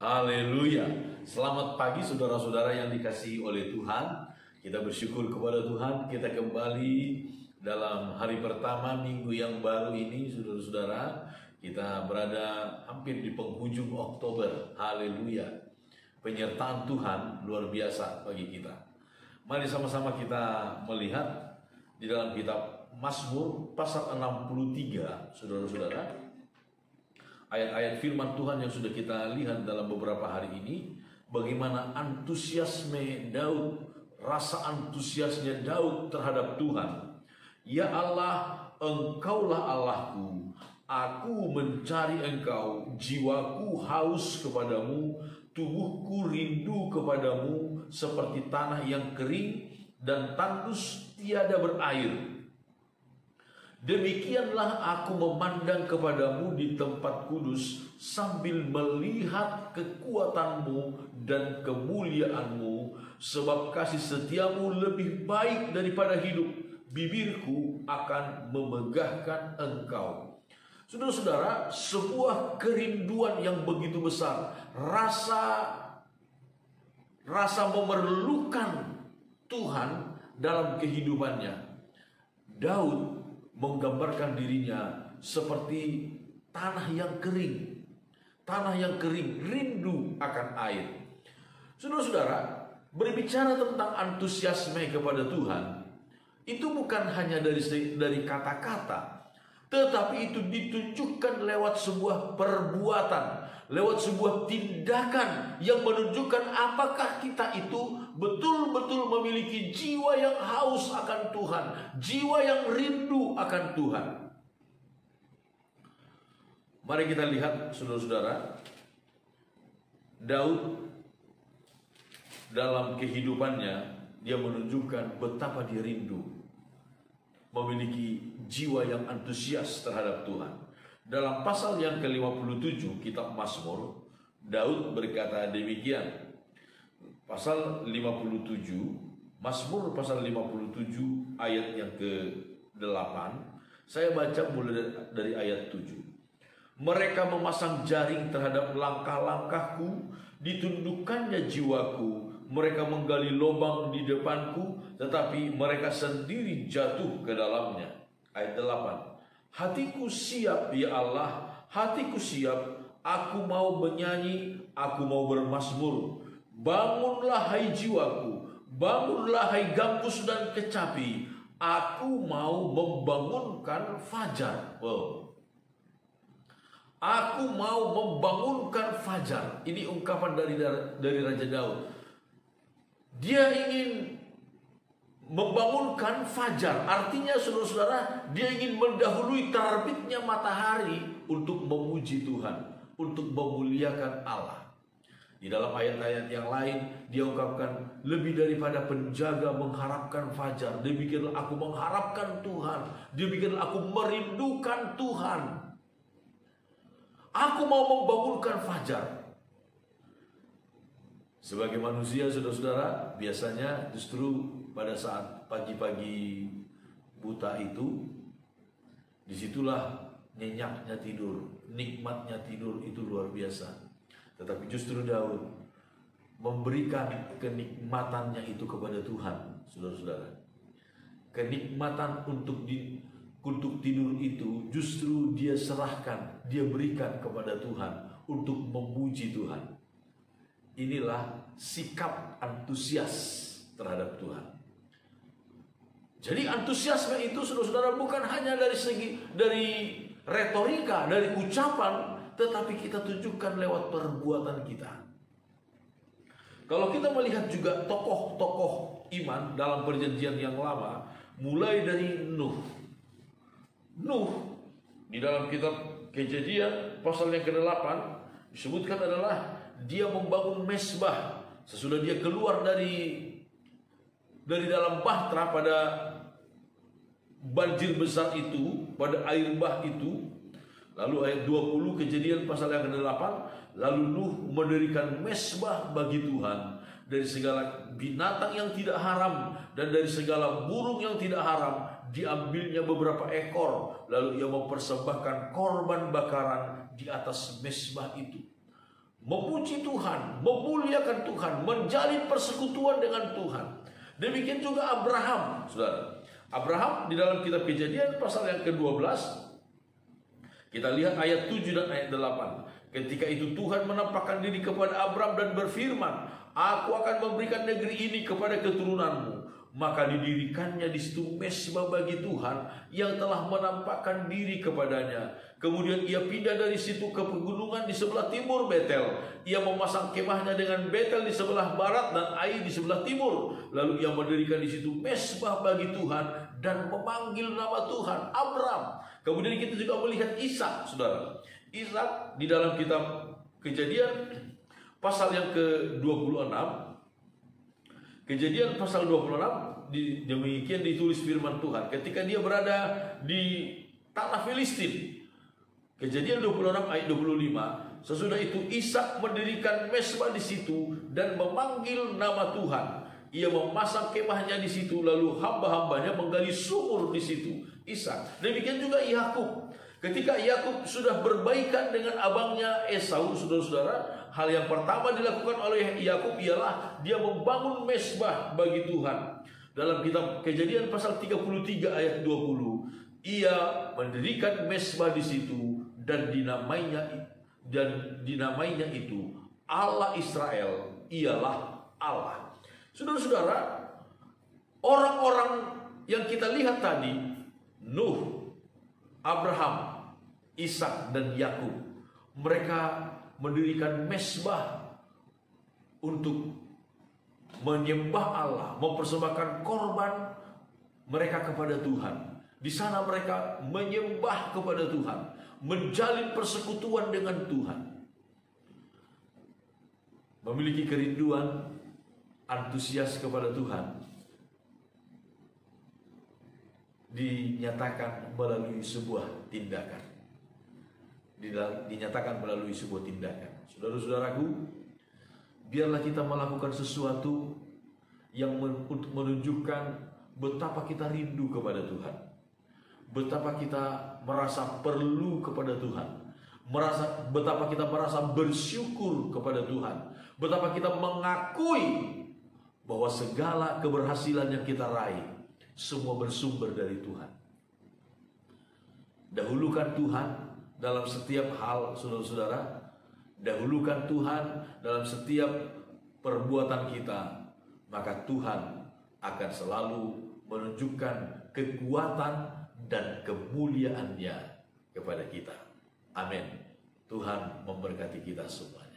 Haleluya. Selamat pagi saudara-saudara yang dikasihi oleh Tuhan. Kita bersyukur kepada Tuhan, kita kembali dalam hari pertama minggu yang baru ini, saudara-saudara. Kita berada hampir di penghujung Oktober. Haleluya. Penyertaan Tuhan luar biasa bagi kita. Mari sama-sama kita melihat di dalam kitab Mazmur pasal 63, saudara-saudara. Ayat-ayat firman Tuhan yang sudah kita lihat dalam beberapa hari ini, bagaimana antusiasme Daud, rasa antusiasnya Daud terhadap Tuhan. Ya Allah, Engkaulah Allahku, aku mencari Engkau, jiwaku haus kepadamu, tubuhku rindu kepadamu seperti tanah yang kering dan tandus tiada berair. Demikianlah aku memandang kepadamu di tempat kudus sambil melihat kekuatanmu dan kemuliaanmu, sebab kasih setiamu lebih baik daripada hidup. Bibirku akan memegahkan Engkau. Saudara-saudara, sebuah kerinduan yang begitu besar, rasa memerlukan Tuhan dalam kehidupannya. Daud menggambarkan dirinya seperti tanah yang kering. Tanah yang kering, rindu akan air. Saudara-saudara, berbicara tentang antusiasme kepada Tuhan, itu bukan hanya dari kata-kata, tetapi itu ditunjukkan lewat sebuah perbuatan, lewat sebuah tindakan yang menunjukkan apakah kita itu betul-betul memiliki jiwa yang haus akan Tuhan, jiwa yang rindu akan Tuhan. Mari kita lihat, saudara-saudara, Daud dalam kehidupannya, dia menunjukkan betapa dia rindu, memiliki jiwa yang antusias terhadap Tuhan. Dalam pasal yang ke-57 kitab Mazmur, Daud berkata demikian. Pasal 57, Mazmur pasal 57 ayat yang ke-8. Saya baca mulai dari ayat 7. Mereka memasang jaring terhadap langkah-langkahku, ditundukkannya jiwaku. Mereka menggali lubang di depanku, tetapi mereka sendiri jatuh ke dalamnya. Ayat 8. Hatiku siap, ya Allah, hatiku siap. Aku mau menyanyi, aku mau bermazmur. Bangunlah hai jiwaku, bangunlah hai gambus dan kecapi. Aku mau membangunkan fajar. Aku mau membangunkan fajar. Ini ungkapan dari Raja Daud. Dia ingin membangunkan fajar. Artinya saudara-saudara, dia ingin mendahului terbitnya matahari untuk memuji Tuhan, untuk memuliakan Allah. Di dalam ayat-ayat yang lain, dia ungkapkan, lebih daripada penjaga mengharapkan fajar, demikianlah aku mengharapkan Tuhan. Demikianlah aku merindukan Tuhan. Aku mau membangunkan fajar. Sebagai manusia, saudara-saudara, biasanya justru pada saat pagi-pagi buta itu, disitulah nyenyaknya tidur, nikmatnya tidur itu luar biasa. Tetapi justru Daud memberikan kenikmatannya itu kepada Tuhan, saudara-saudara. Kenikmatan untuk tidur itu justru dia serahkan, dia berikan kepada Tuhan untuk memuji Tuhan. Inilah sikap antusias terhadap Tuhan. Jadi antusiasme itu, saudara-saudara, bukan hanya dari retorika, dari ucapan, tetapi kita tunjukkan lewat perbuatan kita. Kalau kita melihat juga tokoh-tokoh iman dalam perjanjian yang lama, mulai dari Nuh. Nuh di dalam kitab Kejadian pasal yang ke-8 disebutkan adalah dia membangun mezbah sesudah dia keluar dari dalam bahtera pada banjir besar itu, pada air bah itu. Lalu ayat 20 Kejadian pasal yang ke-8, lalu Nuh mendirikan mezbah bagi Tuhan dari segala binatang yang tidak haram dan dari segala burung yang tidak haram. Diambilnya beberapa ekor, lalu ia mempersembahkan korban bakaran di atas mezbah itu. memuji Tuhan, memuliakan Tuhan, menjalin persekutuan dengan Tuhan. Demikian juga Abraham, saudara. Abraham di dalam kitab Kejadian pasal yang ke-12, kita lihat ayat 7 dan ayat 8. Ketika itu Tuhan menampakkan diri kepada Abraham dan berfirman, "Aku akan memberikan negeri ini kepada keturunanmu." Maka didirikannya di situ mezbah bagi Tuhan yang telah menampakkan diri kepadanya. Kemudian ia pindah dari situ ke pegunungan di sebelah timur Betel. Ia memasang kemahnya dengan Betel di sebelah barat dan Ai di sebelah timur. Lalu ia mendirikan di situ mezbah bagi Tuhan dan memanggil nama Tuhan Abraham. Kemudian kita juga melihat Ishak, saudara. Ishak di dalam kitab Kejadian pasal yang ke-26. Kejadian pasal 26 demikian ditulis firman Tuhan ketika dia berada di tanah Filistin. Kejadian 26 ayat 25. Sesudah itu Ishak mendirikan mezbah di situ dan memanggil nama Tuhan. Ia memasang kemahnya di situ, lalu hamba-hambanya menggali sumur di situ. Ishak. Demikian juga Yakub. Ketika Yakub sudah berbaikan dengan abangnya Esau, saudara-saudara, hal yang pertama dilakukan oleh Yakub ialah dia membangun mezbah bagi Tuhan. Dalam kitab Kejadian pasal 33 ayat 20, ia mendirikan mezbah di situ dan dinamainya itu Allah Israel ialah Allah. Saudara-saudara, orang-orang yang kita lihat tadi, Nuh, Abraham, Ishak dan Yakub, mereka mendirikan mezbah untuk menyembah Allah, mempersembahkan korban mereka kepada Tuhan. Di sana mereka menyembah kepada Tuhan, menjalin persekutuan dengan Tuhan, memiliki kerinduan, antusias kepada Tuhan, dinyatakan melalui sebuah tindakan. Dinyatakan melalui sebuah tindakan. Saudara-saudaraku, biarlah kita melakukan sesuatu yang menunjukkan betapa kita rindu kepada Tuhan, betapa kita merasa perlu kepada Tuhan, betapa kita merasa bersyukur kepada Tuhan, betapa kita mengakui bahwa segala keberhasilan yang kita raih semua bersumber dari Tuhan. Dahulukan Tuhan dalam setiap hal, saudara-saudara. Dahulukan Tuhan dalam setiap perbuatan kita, maka Tuhan akan selalu menunjukkan kekuatan dan kemuliaan-Nya kepada kita. Amin. Tuhan memberkati kita semua.